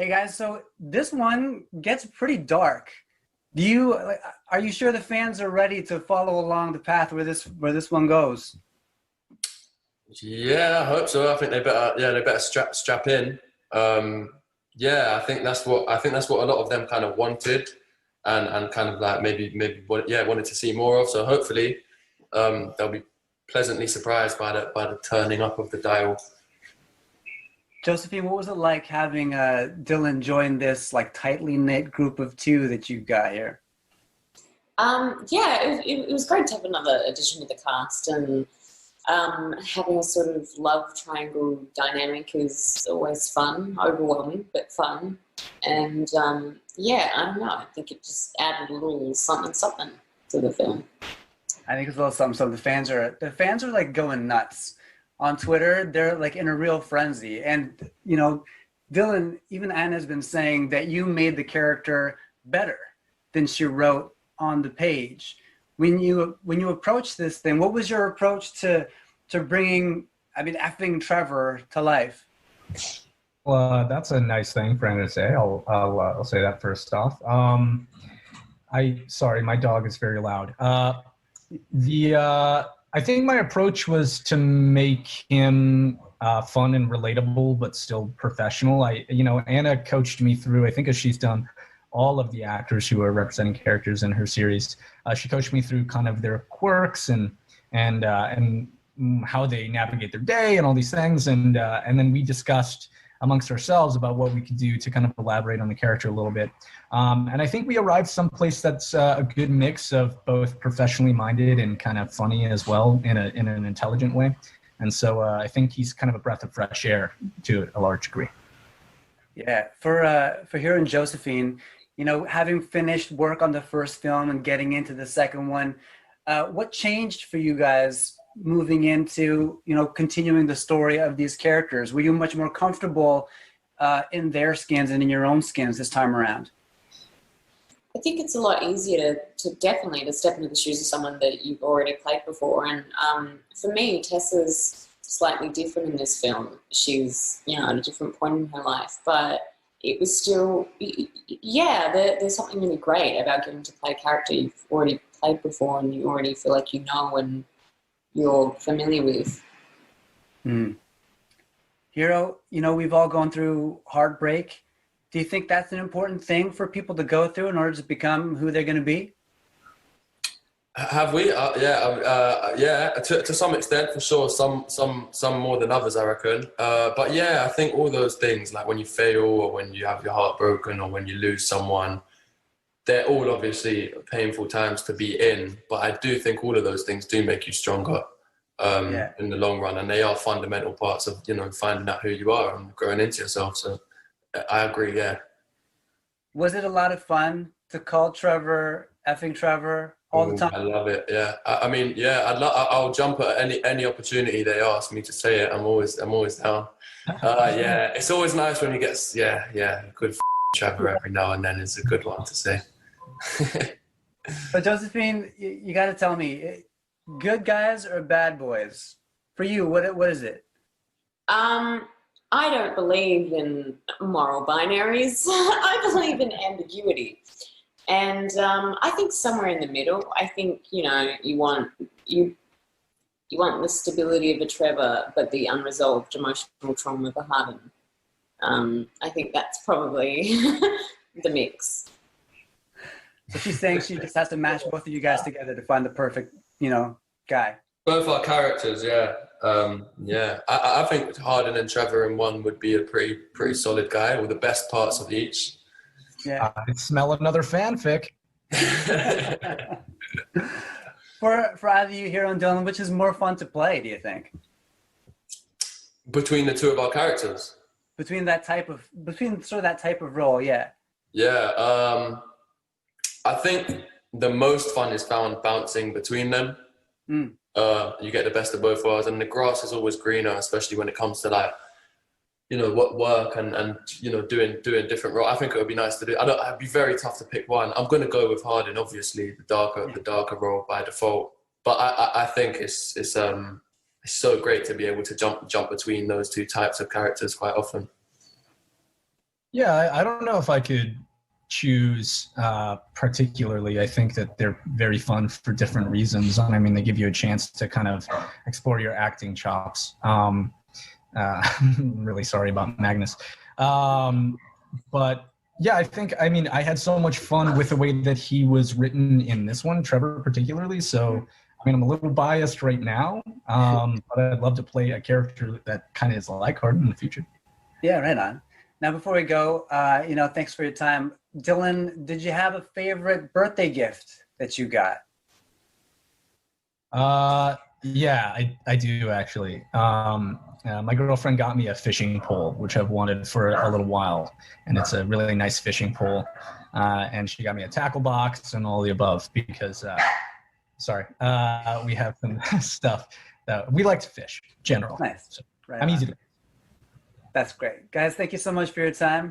Hey guys, so this one gets pretty dark. Are you sure the fans are ready to follow along the path where this one goes? Yeah, I hope so. I think they better strap in. Yeah, I think that's what a lot of them kind of wanted, and kind of like maybe wanted to see more of. So hopefully, they'll be pleasantly surprised by the turning up of the dial. Josephine, what was it like having Dylan join this like tightly knit group of two that you've got here? Yeah, it was great to have another addition to the cast, and having a sort of love triangle dynamic is always fun, overwhelming, but fun. And yeah, I don't know, I think it just added a little something to the film. I think it's a little something. So the fans are like going nuts on Twitter. They're like in a real frenzy, and Dylan, even Anna has been saying that you made the character better than she wrote on the page. When you approached this thing, what was your approach to bringing, effing Trevor to life? Well, that's a nice thing for Anna to say. I'll say that first off. Sorry, my dog is very loud. I think my approach was to make him fun and relatable, but still professional. Anna coached me through, I think as she's done all of the actors who are representing characters in her series. She coached me through kind of their quirks and how they navigate their day and all these things. And then we discussed amongst ourselves about what we could do to kind of elaborate on the character a little bit. And I think we arrived someplace that's a good mix of both professionally minded and kind of funny as well in an intelligent way. And so I think he's kind of a breath of fresh air to a large degree. Yeah, for hearing Josephine, having finished work on the first film and getting into the second one, what changed for you guys moving into, continuing the story of these characters? Were you much more comfortable in their skins and in your own skins this time around? I think it's a lot easier to definitely step into the shoes of someone that you've already played before. And for me, Tessa's slightly different in this film. She's, at a different point in her life, but it was still, there's something really great about getting to play a character you've already played before and you already feel like you know and you're familiar with. Hero, we've all gone through heartbreak. Do you think that's an important thing for people to go through in order to become who they're going to be? Have we? Yeah. To some extent, for sure. Some more than others, I reckon. But yeah, I think all those things, like when you fail or when you have your heart broken or when you lose someone, they're all obviously painful times to be in. But I do think all of those things do make you stronger in the long run, and they are fundamental parts of finding out who you are and growing into yourself. So I agree. Yeah. Was it a lot of fun to call Trevor effing Trevor all the time? I love it. Yeah. I'll jump at any opportunity they ask me to say it. I'm always down. Yeah. It's always nice when you get good Trevor every now and then is a good one to say. But Josephine, you got to tell me, good guys or bad boys? For you, what is it? I don't believe in moral binaries. I believe in ambiguity. And I think somewhere in the middle. I think, you want the stability of a Trevor, but the unresolved emotional trauma of a Harden. I think that's probably the mix. So she's saying she just has to match both of you guys together to find the perfect, guy. Both our characters, yeah. I think Harden and Trevor in one would be a pretty solid guy with the best parts of each. Yeah. I smell another fanfic. For either you, Hero and Dylan, which is more fun to play, do you think? Between the two of our characters? Between that type of role, yeah. Yeah. I think the most fun is found bouncing between them. You get the best of both worlds, and the grass is always greener, especially when it comes to what work and doing different roles. I think it would be nice to do. It'd be very tough to pick one. I'm going to go with Harden, obviously, the darker role by default. But I think it's so great to be able to jump between those two types of characters quite often. Yeah, I don't know if I could choose particularly. I think that they're very fun for different reasons. I mean, they give you a chance to kind of explore your acting chops. I'm really sorry about Magnus. But yeah, I mean, I had so much fun with the way that he was written in this one, Trevor particularly. So, I mean, I'm a little biased right now, but I'd love to play a character that kind of is like Harden in the future. Yeah, right on. Now, before we go, thanks for your time. Dylan, did you have a favorite birthday gift that you got? Yeah, I do actually. My girlfriend got me a fishing pole, which I've wanted for a little while, and it's a really nice fishing pole. And she got me a tackle box and all the above because, we have some stuff that we like to fish, general. Nice. So Right I'm on. easy to. That's great. Guys, thank you so much for your time.